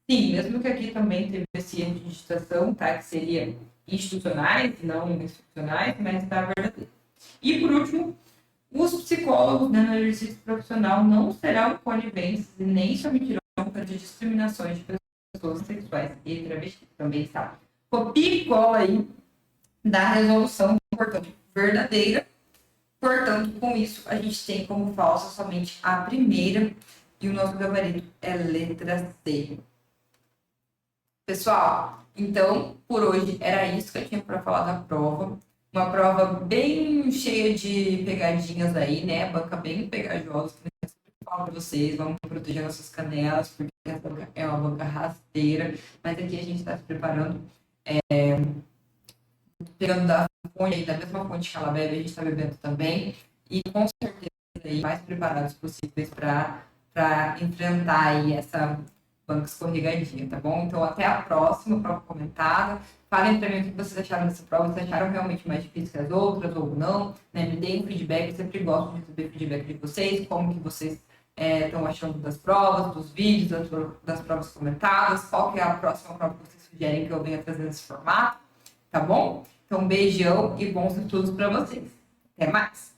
Sim, mesmo que aqui também teve esse erro de digitação, tá? Que seria institucionais, não institucionais, mas está verdadeiro. E por último, os psicólogos, né, no exercício profissional não serão coniventes e nem se omitirão de discriminações de pessoas sexuais e travestis. Também está. Copia e cola aí da resolução, portanto, verdadeira. Portanto, com isso, a gente tem como falsa somente a primeira e o nosso gabarito é letra C. Pessoal, então, por hoje era isso que eu tinha para falar da prova. Uma prova bem cheia de pegadinhas aí, né? Banca bem pegajosa, que eu sempre falo para vocês, vamos proteger nossas canelas, porque a banca é uma banca rasteira, mas aqui a gente está se preparando, pegando da fonte, da mesma fonte que ela bebe, a gente está bebendo também, e com certeza aí, mais preparados possíveis para enfrentar aí essa banca escorregadia, tá bom? Então, até a próxima prova comentada. Falem para mim o que vocês acharam dessa prova, se acharam realmente mais difícil que as outras ou não, né? Me deem feedback, eu sempre gosto de receber feedback de vocês, como que vocês estão achando das provas, dos vídeos, das provas comentadas, qual que é a próxima prova que vocês sugerem que eu venha trazer nesse formato, tá bom? Então, beijão e bons estudos para vocês. Até mais!